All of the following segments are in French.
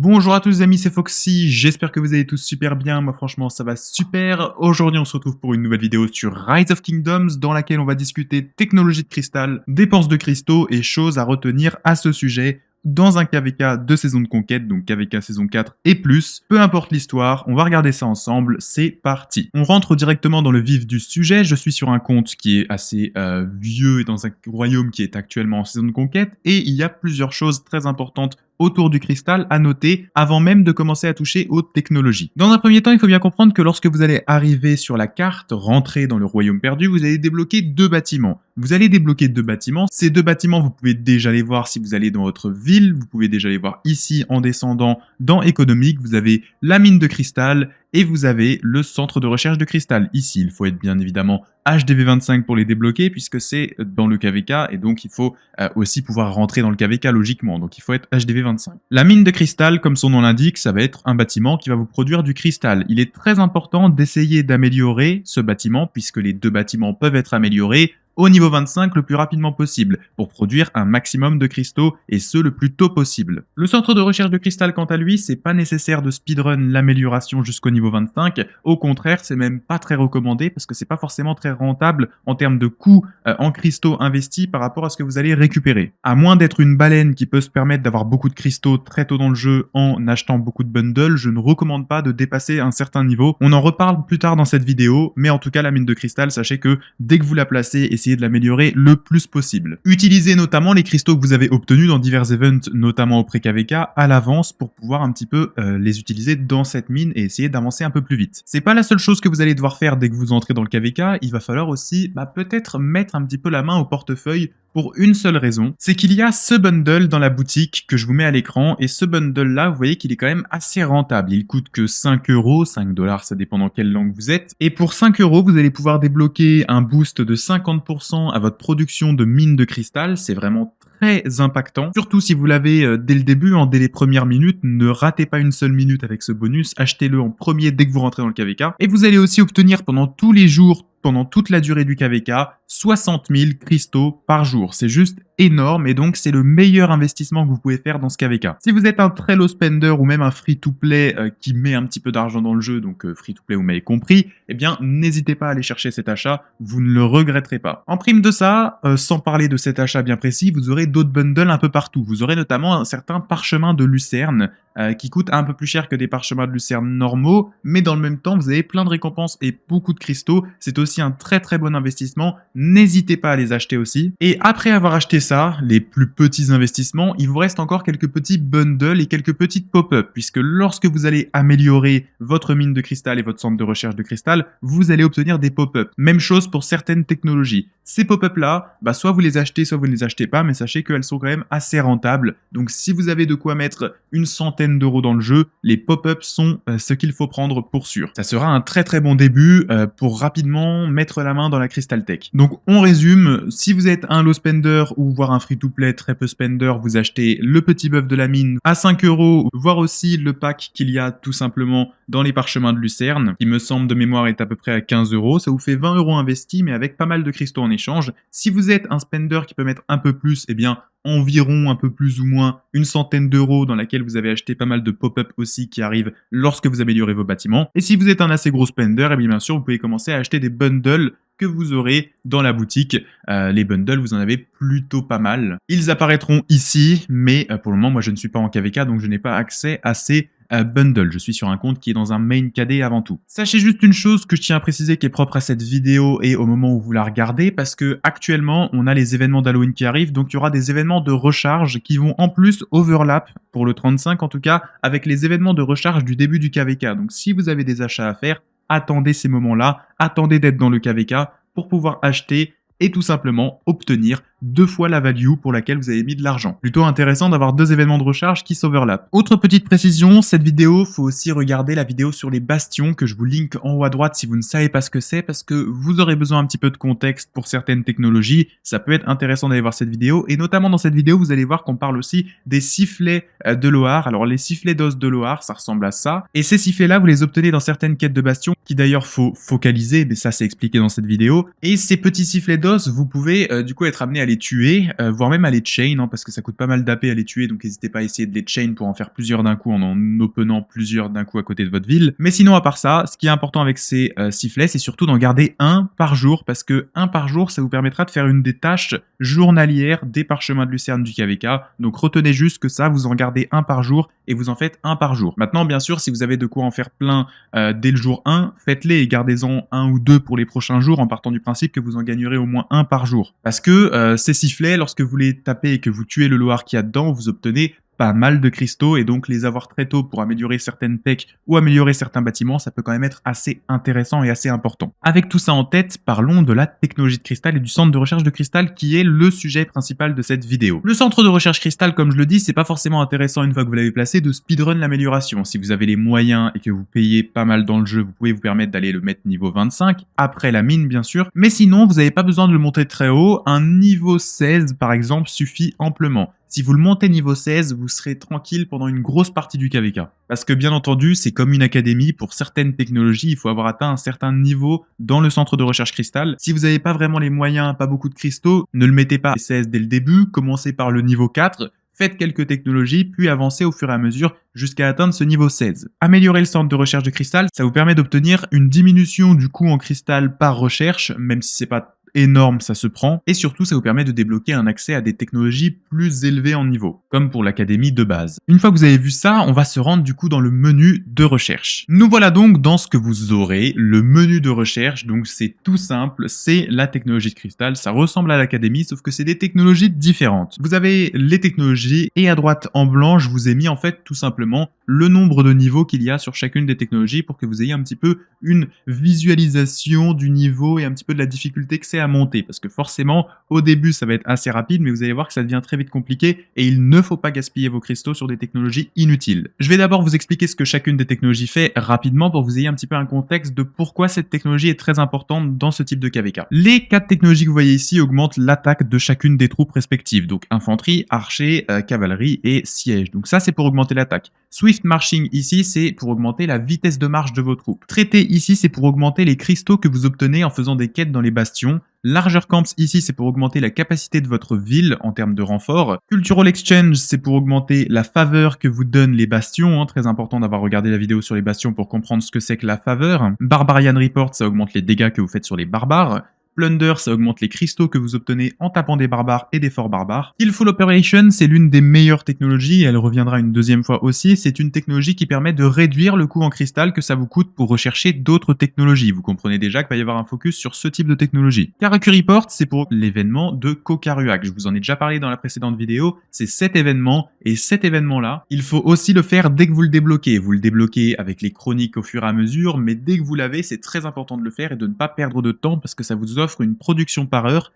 Bonjour à tous les amis, c'est Foxy, j'espère que vous allez tous super bien, moi franchement ça va super. Aujourd'hui on se retrouve pour une nouvelle vidéo sur Rise of Kingdoms dans laquelle on va discuter technologie de cristal, dépenses de cristaux et choses à retenir à ce sujet dans un KVK de saison de conquête, donc KVK saison 4 et plus. Peu importe l'histoire, on va regarder ça ensemble, c'est parti. On rentre directement dans le vif du sujet, je suis sur un compte qui est assez vieux et dans un royaume qui est actuellement en saison de conquête et il y a plusieurs choses très importantes autour du cristal à noter avant même de commencer à toucher aux technologies. Dans un premier temps, il faut bien comprendre que lorsque vous allez arriver sur la carte, rentrer dans le royaume perdu, vous allez débloquer deux bâtiments. Vous allez débloquer deux bâtiments. Ces deux bâtiments, vous pouvez déjà les voir si vous allez dans votre ville. Vous pouvez déjà les voir ici en descendant dans économique. Vous avez la mine de cristal et vous avez le centre de recherche de cristal. Ici, il faut être bien évidemment HDV25 pour les débloquer puisque c'est dans le KVK et donc il faut aussi pouvoir rentrer dans le KVK logiquement. Donc il faut être HDV25. La mine de cristal, comme son nom l'indique, ça va être un bâtiment qui va vous produire du cristal. Il est très important d'essayer d'améliorer ce bâtiment puisque les deux bâtiments peuvent être améliorés au niveau 25 le plus rapidement possible, pour produire un maximum de cristaux, et ce le plus tôt possible. Le centre de recherche de cristal, quant à lui, c'est pas nécessaire de speedrun l'amélioration jusqu'au niveau 25, au contraire, c'est même pas très recommandé, parce que c'est pas forcément très rentable en termes de coûts en cristaux investis par rapport à ce que vous allez récupérer. À moins d'être une baleine qui peut se permettre d'avoir beaucoup de cristaux très tôt dans le jeu en achetant beaucoup de bundles, je ne recommande pas de dépasser un certain niveau. On en reparle plus tard dans cette vidéo, mais en tout cas la mine de cristal, sachez que dès que vous la placez, essayez de l'améliorer le plus possible. Utilisez notamment les cristaux que vous avez obtenus dans divers events, notamment au pré-KVK, à l'avance pour pouvoir un petit peu les utiliser dans cette mine et essayer d'avancer un peu plus vite. C'est pas la seule chose que vous allez devoir faire dès que vous entrez dans le KVK, il va falloir aussi peut-être mettre un petit peu la main au portefeuille pour une seule raison, c'est qu'il y a ce bundle dans la boutique que je vous mets à l'écran, et ce bundle-là, vous voyez qu'il est quand même assez rentable. Il coûte que 5 €, 5 $, ça dépend dans quelle langue vous êtes. Et pour 5 €, vous allez pouvoir débloquer un boost de 50% à votre production de mine de cristal. C'est vraiment très impactant, surtout si vous l'avez dès le début, dès les premières minutes. Ne ratez pas une seule minute avec ce bonus, achetez-le en premier dès que vous rentrez dans le KVK. Et vous allez aussi obtenir pendant tous les jours, pendant toute la durée du KVK, 60 000 cristaux par jour. C'est juste énorme et donc c'est le meilleur investissement que vous pouvez faire dans ce KVK. Si vous êtes un très low spender ou même un free-to-play qui met un petit peu d'argent dans le jeu, donc free-to-play vous m'avez compris, eh bien n'hésitez pas à aller chercher cet achat, vous ne le regretterez pas. En prime de ça, sans parler de cet achat bien précis, vous aurez d'autres bundles un peu partout. Vous aurez notamment un certain parchemin de lucerne qui coûte un peu plus cher que des parchemins de lucerne normaux, mais dans le même temps vous avez plein de récompenses et beaucoup de cristaux. C'est aussi un très bon investissement, n'hésitez pas à les acheter aussi. Et après avoir acheté ça, les plus petits investissements, il vous reste encore quelques petits bundles et quelques petites pop-up, puisque lorsque vous allez améliorer votre mine de cristal et votre centre de recherche de cristal, vous allez obtenir des pop-up. Même chose pour certaines technologies. Ces pop-up là, soit vous les achetez, soit vous ne les achetez pas, mais sachez qu'elles sont quand même assez rentables. Donc si vous avez de quoi mettre une centaine d'euros dans le jeu, les pop-up sont ce qu'il faut prendre pour sûr. Ça sera un très bon début pour rapidement mettre la main dans la Crystal Tech. Donc on résume, si vous êtes un low spender ou voire un free-to-play très peu spender, vous achetez le petit buff de la mine à 5 €, voire aussi le pack qu'il y a tout simplement dans les parchemins de lucerne, qui me semble de mémoire est à peu près à 15 €. Ça vous fait 20 € investis, mais avec pas mal de cristaux en échange. Si vous êtes un spender qui peut mettre un peu plus, eh bien environ un peu plus ou moins une centaine d'euros dans laquelle vous avez acheté pas mal de pop-up aussi qui arrivent lorsque vous améliorez vos bâtiments. Et si vous êtes un assez gros spender, eh bien sûr vous pouvez commencer à acheter des bundles que vous aurez dans la boutique. Les bundles, vous en avez plutôt pas mal. Ils apparaîtront ici, mais pour le moment, moi je ne suis pas en KVK, donc je n'ai pas accès à ces bundle. Je suis sur un compte qui est dans un main KD avant tout. Sachez juste une chose que je tiens à préciser qui est propre à cette vidéo et au moment où vous la regardez, parce que actuellement on a les événements d'Halloween qui arrivent, donc il y aura des événements de recharge qui vont en plus overlap, pour le 35 en tout cas, avec les événements de recharge du début du KVK. Donc si vous avez des achats à faire, attendez ces moments-là, attendez d'être dans le KVK pour pouvoir acheter et tout simplement obtenir 2 fois la value pour laquelle vous avez mis de l'argent. Plutôt intéressant d'avoir deux événements de recharge qui s'overlappent. Autre petite précision, cette vidéo, faut aussi regarder la vidéo sur les bastions que je vous link en haut à droite si vous ne savez pas ce que c'est, parce que vous aurez besoin un petit peu de contexte pour certaines technologies. Ça peut être intéressant d'aller voir cette vidéo, et notamment dans cette vidéo, vous allez voir qu'on parle aussi des sifflets de Loar. Alors les sifflets d'os de Loar, ça ressemble à ça, et ces sifflets-là, vous les obtenez dans certaines quêtes de bastions, qui d'ailleurs faut focaliser, mais ça c'est expliqué dans cette vidéo, et ces petits sifflets d'os, vous pouvez du coup être amené à les tuer, voire même à les chain, hein, parce que ça coûte pas mal d'AP à les tuer, donc n'hésitez pas à essayer de les chain pour en faire plusieurs d'un coup, en openant plusieurs d'un coup à côté de votre ville. Mais sinon, à part ça, ce qui est important avec ces sifflets, c'est surtout d'en garder un par jour, parce que un par jour, ça vous permettra de faire une des tâches journalières des parchemins de lucerne du KVK. Donc retenez juste que ça, vous en gardez un par jour et vous en faites un par jour. Maintenant, bien sûr, si vous avez de quoi en faire plein dès le jour 1, faites-les et gardez-en un ou deux pour les prochains jours en partant du principe que vous en gagnerez au moins un par jour. Parce que ces sifflets, lorsque vous les tapez et que vous tuez le Loar qu'il y a dedans, vous obtenez pas mal de cristaux et donc les avoir très tôt pour améliorer certaines pecs ou améliorer certains bâtiments, ça peut quand même être assez intéressant et assez important. Avec tout ça en tête, parlons de la technologie de cristal et du centre de recherche de cristal qui est le sujet principal de cette vidéo. Le centre de recherche cristal, comme je le dis, c'est pas forcément intéressant une fois que vous l'avez placé de speedrun l'amélioration. Si vous avez les moyens et que vous payez pas mal dans le jeu, vous pouvez vous permettre d'aller le mettre niveau 25, après la mine bien sûr, mais sinon vous n'avez pas besoin de le monter très haut, un niveau 16 par exemple suffit amplement. Si vous le montez niveau 16, vous serez tranquille pendant une grosse partie du KVK. Parce que bien entendu, c'est comme une académie, pour certaines technologies, il faut avoir atteint un certain niveau dans le centre de recherche cristal. Si vous n'avez pas vraiment les moyens, pas beaucoup de cristaux, ne le mettez pas à 16 dès le début, commencez par le niveau 4, faites quelques technologies, puis avancez au fur et à mesure jusqu'à atteindre ce niveau 16. Améliorer le centre de recherche de cristal, ça vous permet d'obtenir une diminution du coût en cristal par recherche, même si c'est pas énorme, ça se prend, et surtout ça vous permet de débloquer un accès à des technologies plus élevées en niveau, comme pour l'académie de base. Une fois que vous avez vu ça, on va se rendre du coup dans le menu de recherche. Nous voilà donc dans ce que vous aurez, le menu de recherche, donc c'est tout simple, c'est la technologie de cristal, ça ressemble à l'académie, sauf que c'est des technologies différentes. Vous avez les technologies, et à droite en blanc, je vous ai mis en fait tout simplement le nombre de niveaux qu'il y a sur chacune des technologies pour que vous ayez un petit peu une visualisation du niveau et un petit peu de la difficulté que c'est à monter, parce que forcément au début ça va être assez rapide, mais vous allez voir que ça devient très vite compliqué et il ne faut pas gaspiller vos cristaux sur des technologies inutiles. Je vais d'abord vous expliquer ce que chacune des technologies fait rapidement pour que vous ayez un petit peu un contexte de pourquoi cette technologie est très importante dans ce type de KVK. Les 4 technologies que vous voyez ici augmentent l'attaque de chacune des troupes respectives, donc infanterie, archer, cavalerie et siège. Donc ça c'est pour augmenter l'attaque. Swift Marching ici, c'est pour augmenter la vitesse de marche de vos troupes. Traité ici, c'est pour augmenter les cristaux que vous obtenez en faisant des quêtes dans les bastions. Larger Camps ici, c'est pour augmenter la capacité de votre ville en termes de renfort. Cultural Exchange, c'est pour augmenter la faveur que vous donnent les bastions. Très important d'avoir regardé la vidéo sur les bastions pour comprendre ce que c'est que la faveur. Barbarian Report, ça augmente les dégâts que vous faites sur les barbares. Plunder, ça augmente les cristaux que vous obtenez en tapant des barbares et des forts barbares. Skillful Operation, c'est l'une des meilleures technologies, elle reviendra une deuxième fois aussi. C'est une technologie qui permet de réduire le coût en cristal que ça vous coûte pour rechercher d'autres technologies. Vous comprenez déjà qu'il va y avoir un focus sur ce type de technologie. Karaku Report, c'est pour l'événement de Kokaruak. Je vous en ai déjà parlé dans la précédente vidéo. C'est cet événement, et cet événement-là, il faut aussi le faire dès que vous le débloquez. Vous le débloquez avec les chroniques au fur et à mesure, mais dès que vous l'avez, c'est très important de le faire et de ne pas perdre de temps parce que ça vous offre une production par heure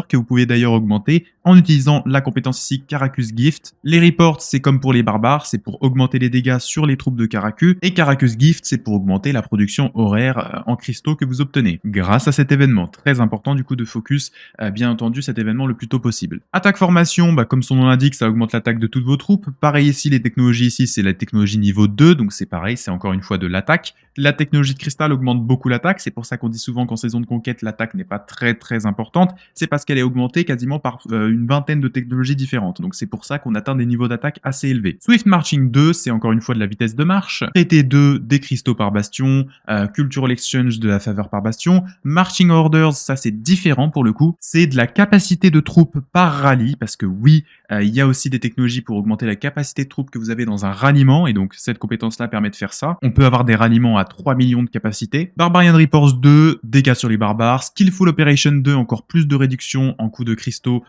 que vous pouvez d'ailleurs augmenter en utilisant la compétence ici Karakus Gift. Les reports, c'est comme pour les barbares, c'est pour augmenter les dégâts sur les troupes de Karaku, et Karakus Gift, c'est pour augmenter la production horaire en cristaux que vous obtenez. Grâce à cet événement, très important du coup de focus, bien entendu, cet événement le plus tôt possible. Attaque formation, comme son nom l'indique, ça augmente l'attaque de toutes vos troupes. Pareil ici, les technologies ici, c'est la technologie niveau 2, donc c'est pareil, c'est encore une fois de l'attaque. La technologie de cristal augmente beaucoup l'attaque, c'est pour ça qu'on dit souvent qu'en saison de conquête, l'attaque n'est pas très importante, c'est parce qu'elle est augmentée quasiment par une vingtaine de technologies différentes, donc c'est pour ça qu'on atteint des niveaux d'attaque assez élevés. Swift Marching 2, c'est encore une fois de la vitesse de marche. Traité 2, des cristaux par bastion. Cultural Exchange, de la faveur par bastion. Marching Orders, ça c'est différent pour le coup, c'est de la capacité de troupes par rallye, parce que oui, il y a aussi des technologies pour augmenter la capacité de troupes que vous avez dans un ralliement, et donc cette compétence-là permet de faire ça. On peut avoir des ralliements à 3 millions de capacité. Barbarian Reports 2, dégâts sur les barbares. Skillful Operation 2, encore plus de réduction en coût de cristaux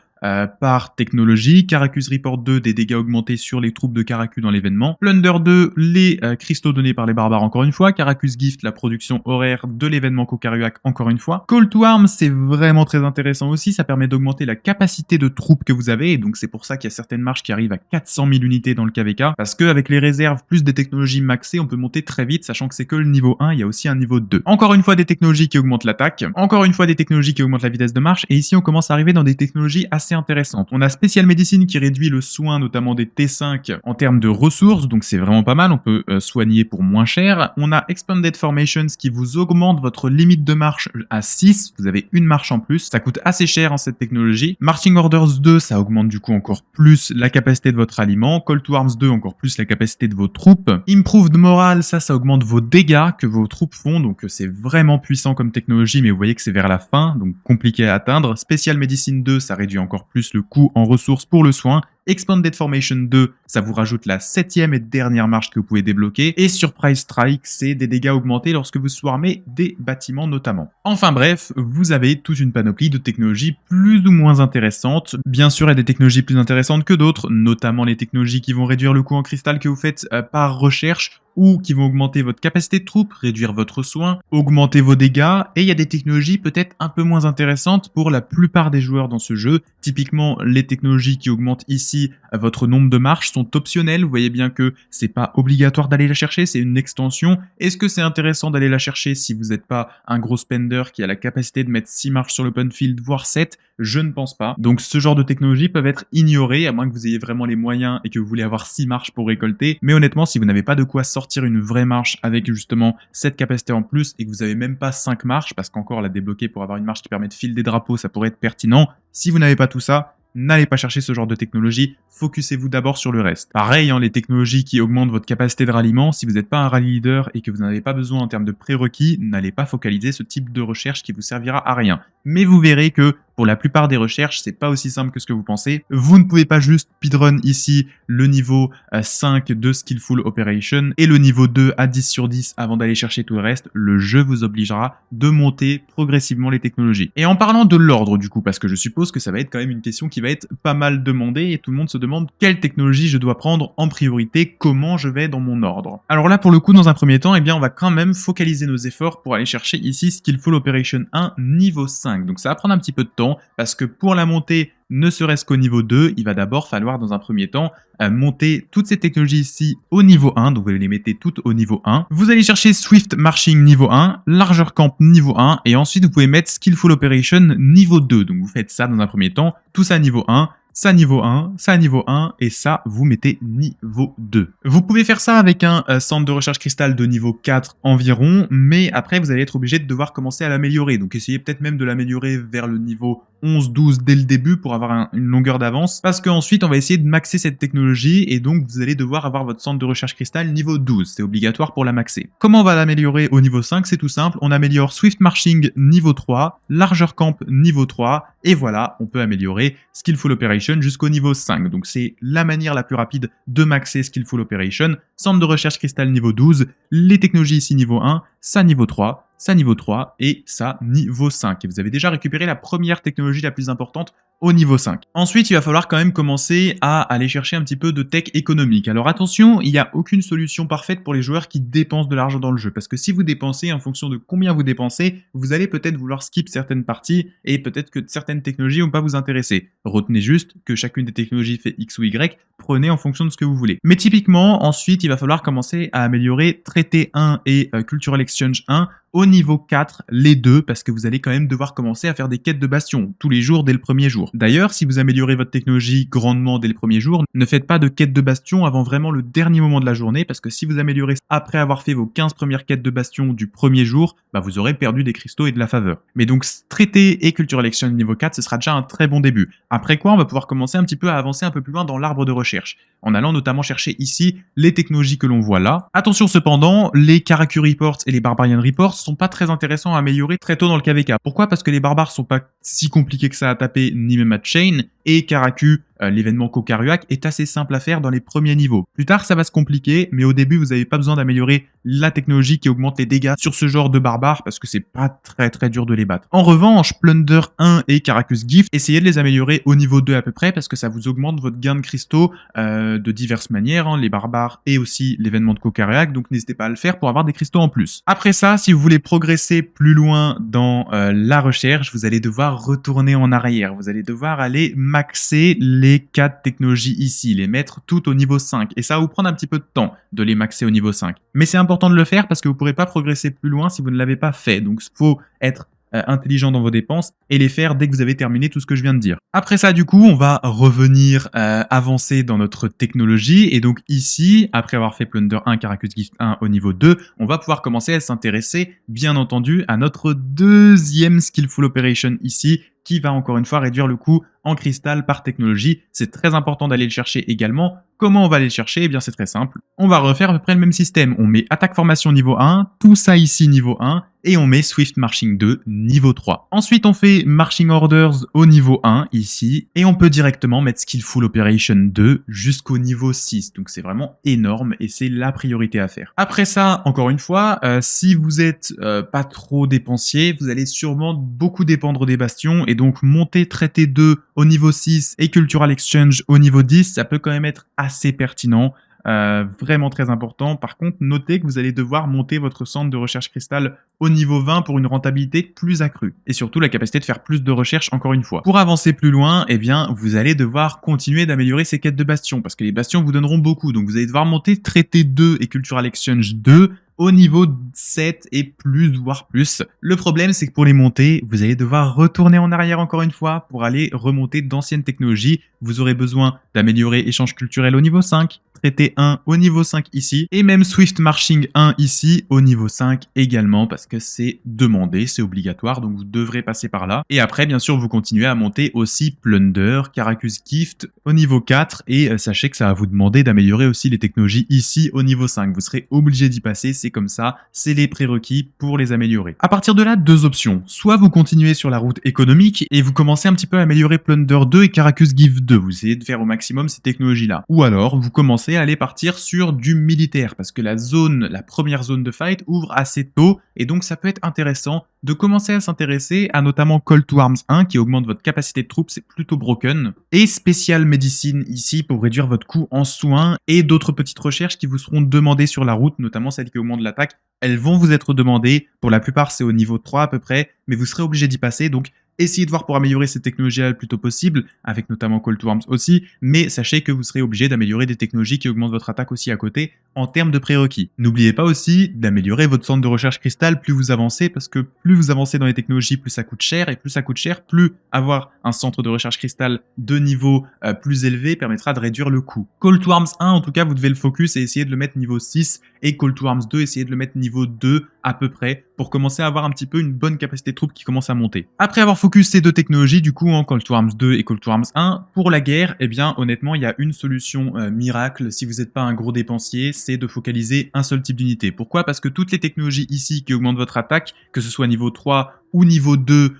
par technologie. Karakus Report 2, des dégâts augmentés sur les troupes de Karaku dans l'événement. Plunder 2, les cristaux donnés par les barbares encore une fois. Karakus Gift, la production horaire de l'événement Kokaruak encore une fois. Call to Arms, c'est vraiment très intéressant aussi, ça permet d'augmenter la capacité de troupes que vous avez, et donc c'est pour ça qu'il y a certaines marches qui arrivent à 400 000 unités dans le KVK, parce qu'avec les réserves plus des technologies maxées, on peut monter très vite, sachant que c'est que le niveau 1, il y a aussi un niveau 2. Encore une fois des technologies qui augmentent l'attaque, encore une fois des technologies qui augmentent la vitesse de marche, et ici on commence à arriver dans des technologies assez assez intéressantes. On a Special Medicine qui réduit le soin notamment des T5 en termes de ressources, donc c'est vraiment pas mal, on peut soigner pour moins cher. On a Expanded Formations qui vous augmente votre limite de marche à 6, vous avez une marche en plus, ça coûte assez cher en cette technologie. Marching Orders 2, ça augmente du coup encore plus la capacité de votre aliment. Call to Arms 2, encore plus la capacité de vos troupes. Improved Morale, ça augmente vos dégâts que vos troupes font, donc c'est vraiment puissant comme technologie, mais vous voyez que c'est vers la fin, donc compliqué à atteindre. Special Medicine 2, ça réduit encore plus le coût en ressources pour le soin. Expanded Formation 2, ça vous rajoute la 7e et dernière marche que vous pouvez débloquer. Et Surprise Strike, c'est des dégâts augmentés lorsque vous swarmez des bâtiments notamment. Enfin bref, vous avez toute une panoplie de technologies plus ou moins intéressantes. Bien sûr, il y a des technologies plus intéressantes que d'autres, notamment les technologies qui vont réduire le coût en cristal que vous faites par recherche, ou qui vont augmenter votre capacité de troupe, réduire votre soin, augmenter vos dégâts, et il y a des technologies peut-être un peu moins intéressantes pour la plupart des joueurs dans ce jeu. Typiquement, les technologies qui augmentent ici votre nombre de marches sont optionnelles, vous voyez bien que c'est pas obligatoire d'aller la chercher, c'est une extension. Est-ce que c'est intéressant d'aller la chercher si vous n'êtes pas un gros spender qui a la capacité de mettre 6 marches sur l'open field, voire 7? Je ne pense pas. Donc ce genre de technologies peuvent être ignorées, à moins que vous ayez vraiment les moyens et que vous voulez avoir 6 marches pour récolter. Mais honnêtement, si vous n'avez pas de quoi sortir une vraie marche avec justement cette capacité en plus et que vous n'avez même pas 5 marches, parce qu'encore la débloquer pour avoir une marche qui permet de filer des drapeaux, ça pourrait être pertinent. Si vous n'avez pas tout ça, n'allez pas chercher ce genre de technologie, focussez-vous d'abord sur le reste. Pareil, les technologies qui augmentent votre capacité de ralliement, si vous n'êtes pas un rally leader et que vous n'en avez pas besoin en termes de prérequis, n'allez pas focaliser ce type de recherche qui vous servira à rien. Mais vous verrez que pour la plupart des recherches, c'est pas aussi simple que ce que vous pensez. Vous ne pouvez pas juste speedrun ici le niveau 5 de Skillful Operation et le niveau 2 à 10 sur 10 avant d'aller chercher tout le reste. Le jeu vous obligera de monter progressivement les technologies. Et en parlant de l'ordre du coup, parce que je suppose que ça va être quand même une question qui va être pas mal demandée et tout le monde se demande quelle technologie je dois prendre en priorité, comment je vais dans mon ordre. Alors là pour le coup dans un premier temps, eh bien on va quand même focaliser nos efforts pour aller chercher ici Skillful Operation 1 niveau 5. Donc ça va prendre un petit peu de temps parce que pour la montée, ne serait-ce qu'au niveau 2, il va d'abord falloir dans un premier temps monter toutes ces technologies ici au niveau 1, donc vous les mettez toutes au niveau 1. Vous allez chercher Swift Marching niveau 1, Larger Camp niveau 1, et ensuite vous pouvez mettre Skillful Operation niveau 2. Donc vous faites ça dans un premier temps, tout ça niveau 1, ça niveau 1, ça niveau 1, et ça, vous mettez niveau 2. Vous pouvez faire ça avec un centre de recherche cristal de niveau 4 environ, mais après, vous allez être obligé de devoir commencer à l'améliorer. Donc, essayez peut-être même de l'améliorer vers le niveau 11-12 dès le début pour avoir une longueur d'avance, parce qu'ensuite, on va essayer de maxer cette technologie, et donc, vous allez devoir avoir votre centre de recherche cristal niveau 12. C'est obligatoire pour la maxer. Comment on va l'améliorer au niveau 5? C'est tout simple. On améliore Swift Marching niveau 3, Larger Camp niveau 3, et voilà, on peut améliorer Skillful Operation jusqu'au niveau 5. Donc c'est la manière la plus rapide de maxer Skillful Operation. Centre de recherche cristal niveau 12, les technologies ici niveau 1, ça niveau 3, ça niveau 3 et ça niveau 5. Et vous avez déjà récupéré la première technologie la plus importante au niveau 5. Ensuite, il va falloir quand même commencer à aller chercher un petit peu de tech économique. Alors attention, il n'y a aucune solution parfaite pour les joueurs qui dépensent de l'argent dans le jeu. Parce que si vous dépensez, en fonction de combien vous dépensez, vous allez peut-être vouloir skip certaines parties et peut-être que certaines technologies vont pas vous intéresser. Retenez juste que chacune des technologies fait X ou Y, prenez en fonction de ce que vous voulez. Mais typiquement, ensuite, il va falloir commencer à améliorer Traité 1 et Cultural Exchange 1 au niveau 4, les deux, parce que vous allez quand même devoir commencer à faire des quêtes de bastion tous les jours dès le premier jour. D'ailleurs, si vous améliorez votre technologie grandement dès le premier jour, ne faites pas de quêtes de bastion avant vraiment le dernier moment de la journée, parce que si vous améliorez après avoir fait vos 15 premières quêtes de bastion du premier jour, vous aurez perdu des cristaux et de la faveur. Mais donc, traité et Cultural Exchange niveau 4, ce sera déjà un très bon début. Après quoi, on va pouvoir commencer un petit peu à avancer un peu plus loin dans l'arbre de recherche, en allant notamment chercher ici les technologies que l'on voit là. Attention cependant, les Karaku Reports et les Barbarian Reports sont pas très intéressants à améliorer très tôt dans le KVK. Pourquoi? Parce que les barbares sont pas si compliqués que ça à taper, ni même à chain, et Karaku, l'événement Kokaruak, est assez simple à faire dans les premiers niveaux. Plus tard, ça va se compliquer, mais au début, vous n'avez pas besoin d'améliorer la technologie qui augmente les dégâts sur ce genre de barbares, parce que c'est pas très dur de les battre. En revanche, Plunder 1 et Karakus Gift, essayez de les améliorer au niveau 2 à peu près, parce que ça vous augmente votre gain de cristaux de diverses manières, les barbares et aussi l'événement de Kokaruak, donc n'hésitez pas à le faire pour avoir des cristaux en plus. Après ça, si vous voulez progresser plus loin dans la recherche, vous allez devoir retourner en arrière, vous allez devoir aller maxer les 4 technologies ici, les mettre toutes au niveau 5. Et ça va vous prendre un petit peu de temps de les maxer au niveau 5. Mais c'est important de le faire parce que vous ne pourrez pas progresser plus loin si vous ne l'avez pas fait. Donc il faut être intelligent dans vos dépenses et les faire dès que vous avez terminé tout ce que je viens de dire. Après ça, du coup, on va revenir avancer dans notre technologie. Et donc ici, après avoir fait Plunder 1, Caracus Gift 1 au niveau 2, on va pouvoir commencer à s'intéresser, bien entendu, à notre deuxième Skillful Operation ici, qui va encore une fois réduire le coût en cristal par technologie. C'est très important d'aller le chercher également. Comment on va aller le chercher? Eh bien, c'est très simple. On va refaire à peu près le même système. On met attaque formation niveau 1, tout ça ici niveau 1, et on met Swift Marching 2 niveau 3. Ensuite, on fait Marching Orders au niveau 1 ici, et on peut directement mettre Skillful Operation 2 jusqu'au niveau 6. Donc c'est vraiment énorme et c'est la priorité à faire. Après ça, encore une fois, si vous êtes pas trop dépensier, vous allez sûrement beaucoup dépendre des bastions, et donc monter traité 2 au niveau 6 et Cultural Exchange au niveau 10, ça peut quand même être assez pertinent. Vraiment très important. Par contre, notez que vous allez devoir monter votre centre de recherche cristal au niveau 20 pour une rentabilité plus accrue. Et surtout la capacité de faire plus de recherche encore une fois. Pour avancer plus loin, eh bien, vous allez devoir continuer d'améliorer ces quêtes de bastions parce que les bastions vous donneront beaucoup. Donc vous allez devoir monter traité 2 et Cultural Exchange 2 au niveau 7 et plus, voire plus. Le problème, c'est que pour les monter, vous allez devoir retourner en arrière encore une fois pour aller remonter d'anciennes technologies. Vous aurez besoin d'améliorer échange culturel au niveau 5, traité 1 au niveau 5 ici, et même Swift Marching 1 ici au niveau 5 également, parce que c'est demandé, c'est obligatoire, donc vous devrez passer par là. Et après, bien sûr, vous continuez à monter aussi Plunder, Caracus Gift au niveau 4, et sachez que ça va vous demander d'améliorer aussi les technologies ici au niveau 5. Vous serez obligé d'y passer, c'est comme ça, c'est les prérequis pour les améliorer. À partir de là, deux options. Soit vous continuez sur la route économique et vous commencez un petit peu à améliorer Plunder 2 et Caracus Gift 2. Vous essayez de faire au maximum ces technologies-là. Ou alors, vous commencez à aller partir sur du militaire parce que la première zone de fight ouvre assez tôt et donc ça peut être intéressant de commencer à s'intéresser à notamment Call to Arms 1 qui augmente votre capacité de troupes, c'est plutôt broken, et Special Medicine ici pour réduire votre coût en soins et d'autres petites recherches qui vous seront demandées sur la route, notamment celles qui augmentent l'attaque. Elles vont vous être demandées, pour la plupart c'est au niveau 3 à peu près, mais vous serez obligé d'y passer, donc essayez de voir pour améliorer ces technologies-là le plus tôt possible, avec notamment Call to Arms aussi, mais sachez que vous serez obligé d'améliorer des technologies qui augmentent votre attaque aussi à côté en termes de prérequis. N'oubliez pas aussi d'améliorer votre centre de recherche cristal plus vous avancez, parce que plus vous avancez dans les technologies, plus ça coûte cher, et plus ça coûte cher, plus avoir un centre de recherche cristal de niveau plus élevé permettra de réduire le coût. Call to Arms 1, en tout cas, vous devez le focus et essayer de le mettre niveau 6, et Call to Arms 2, essayez de le mettre niveau 2 à peu près, pour commencer à avoir un petit peu une bonne capacité de troupes qui commence à monter. Après avoir focus ces deux technologies, du coup, en Call to Arms 2 et Call to Arms 1, pour la guerre, eh bien, honnêtement, il y a une solution miracle, si vous n'êtes pas un gros dépensier, c'est de focaliser un seul type d'unité. Pourquoi? Parce que toutes les technologies ici qui augmentent votre attaque, que ce soit niveau 3 ou niveau 2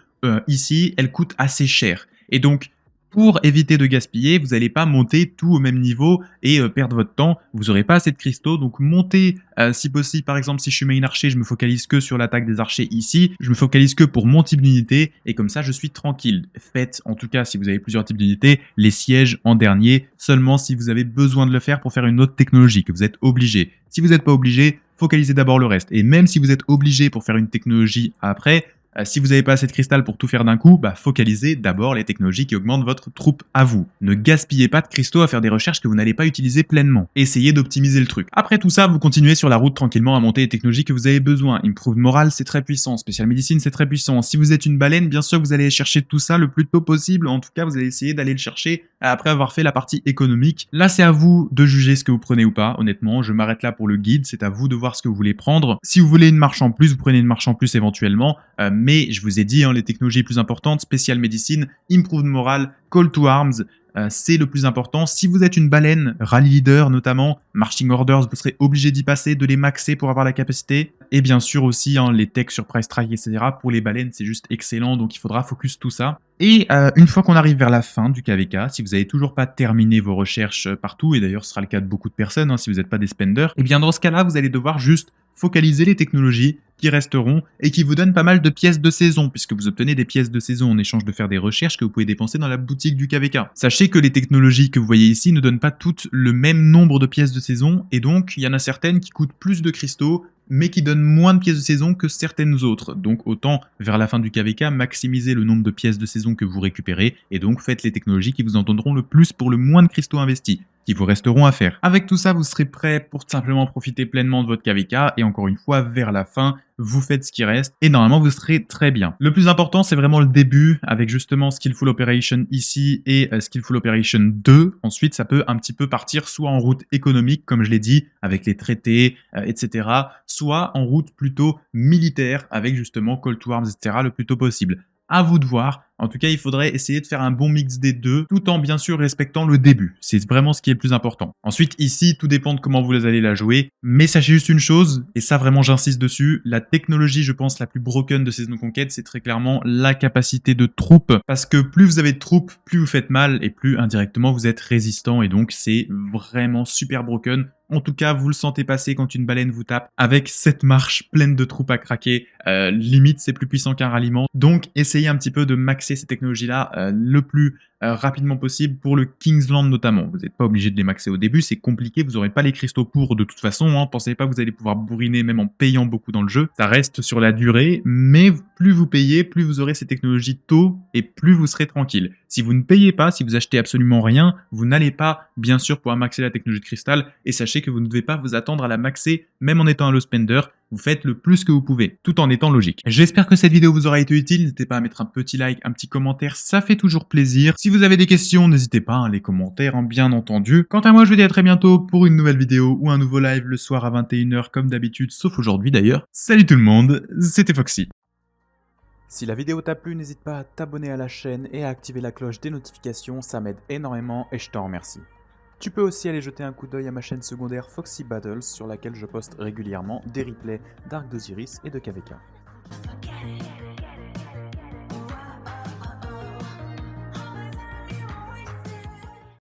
ici, elles coûtent assez cher. Et donc, pour éviter de gaspiller, vous n'allez pas monter tout au même niveau et perdre votre temps. Vous n'aurez pas assez de cristaux, donc montez si possible. Par exemple, si je suis main archer, je me focalise que sur l'attaque des archers ici. Je me focalise que pour mon type d'unité et comme ça, je suis tranquille. Faites, en tout cas, si vous avez plusieurs types d'unités, les sièges en dernier, seulement si vous avez besoin de le faire pour faire une autre technologie, que vous êtes obligé. Si vous n'êtes pas obligé, focalisez d'abord le reste. Et même si vous êtes obligé pour faire une technologie après, si vous n'avez pas assez de cristal pour tout faire d'un coup, focalisez d'abord les technologies qui augmentent votre troupe à vous. Ne gaspillez pas de cristaux à faire des recherches que vous n'allez pas utiliser pleinement. Essayez d'optimiser le truc. Après tout ça, vous continuez sur la route tranquillement à monter les technologies que vous avez besoin. Improved Morale, c'est très puissant. Special Medicine, c'est très puissant. Si vous êtes une baleine, bien sûr, vous allez chercher tout ça le plus tôt possible. En tout cas, vous allez essayer d'aller le chercher après avoir fait la partie économique. Là, c'est à vous de juger ce que vous prenez ou pas. Honnêtement, je m'arrête là pour le guide. C'est à vous de voir ce que vous voulez prendre. Si vous voulez une marche en plus, vous prenez une marche en plus éventuellement. Mais je vous ai dit, les technologies les plus importantes, Special Medicine, Improved Morale, Call to Arms, c'est le plus important. Si vous êtes une baleine, Rally Leader notamment, Marching Orders, vous serez obligé d'y passer, de les maxer pour avoir la capacité. Et bien sûr aussi les techs sur Price Strike, etc. Pour les baleines, c'est juste excellent, donc il faudra focus tout ça. Et une fois qu'on arrive vers la fin du KVK, si vous n'avez toujours pas terminé vos recherches partout, et d'ailleurs ce sera le cas de beaucoup de personnes si vous n'êtes pas des spenders, et bien dans ce cas-là, vous allez devoir juste focaliser les technologies qui resteront et qui vous donnent pas mal de pièces de saison, puisque vous obtenez des pièces de saison en échange de faire des recherches que vous pouvez dépenser dans la boutique du KVK. Sachez que les technologies que vous voyez ici ne donnent pas toutes le même nombre de pièces de saison, et donc il y en a certaines qui coûtent plus de cristaux, mais qui donnent moins de pièces de saison que certaines autres. Donc autant, vers la fin du KVK, maximiser le nombre de pièces de saison que vous récupérez, et donc faites les technologies qui vous en donneront le plus pour le moins de cristaux investis. qui vous resteront à faire. Avec tout ça, vous serez prêt pour simplement profiter pleinement de votre KVK et encore une fois, vers la fin, vous faites ce qui reste et normalement vous serez très bien. Le plus important, c'est vraiment le début avec justement Skillful Operation ici et Skillful Operation 2. Ensuite, ça peut un petit peu partir soit en route économique, comme je l'ai dit, avec les traités, etc., soit en route plutôt militaire avec justement Call to Arms, etc., le plus tôt possible. À vous de voir. En tout cas, il faudrait essayer de faire un bon mix des deux, tout en bien sûr respectant le début. C'est vraiment ce qui est le plus important. Ensuite, ici, tout dépend de comment vous allez la jouer. Mais sachez juste une chose, et ça vraiment j'insiste dessus, la technologie, je pense, la plus broken de Saison Conquête, c'est très clairement la capacité de troupes. Parce que plus vous avez de troupes, plus vous faites mal, et plus indirectement vous êtes résistant, et donc c'est vraiment super broken. En tout cas, vous le sentez passer quand une baleine vous tape avec cette marche pleine de troupes à craquer. Limite, c'est plus puissant qu'un ralliement. Donc, essayez un petit peu de maxer ces technologies-là le plus rapidement possible pour le Kingsland notamment. Vous n'êtes pas obligé de les maxer au début, c'est compliqué, vous n'aurez pas les cristaux pour de toute façon. Pensez pas que vous allez pouvoir bourriner même en payant beaucoup dans le jeu. Ça reste sur la durée, mais plus vous payez, plus vous aurez ces technologies tôt et plus vous serez tranquille. Si vous ne payez pas, si vous achetez absolument rien, vous n'allez pas, bien sûr, pouvoir maxer la technologie de cristal et sachez que vous ne devez pas vous attendre à la maxer, même en étant un low spender. Vous faites le plus que vous pouvez, tout en étant logique. J'espère que cette vidéo vous aura été utile. N'hésitez pas à mettre un petit like, un petit commentaire, ça fait toujours plaisir. Si vous avez des questions, n'hésitez pas, les commentaires, bien entendu. Quant à moi, je vous dis à très bientôt pour une nouvelle vidéo ou un nouveau live le soir à 21 h comme d'habitude, sauf aujourd'hui d'ailleurs. Salut tout le monde, c'était Foxy. Si la vidéo t'a plu, n'hésite pas à t'abonner à la chaîne et à activer la cloche des notifications, ça m'aide énormément et je t'en remercie. Tu peux aussi aller jeter un coup d'œil à ma chaîne secondaire Foxy Battles sur laquelle je poste régulièrement des replays d'Arc d'Osiris et de KVK.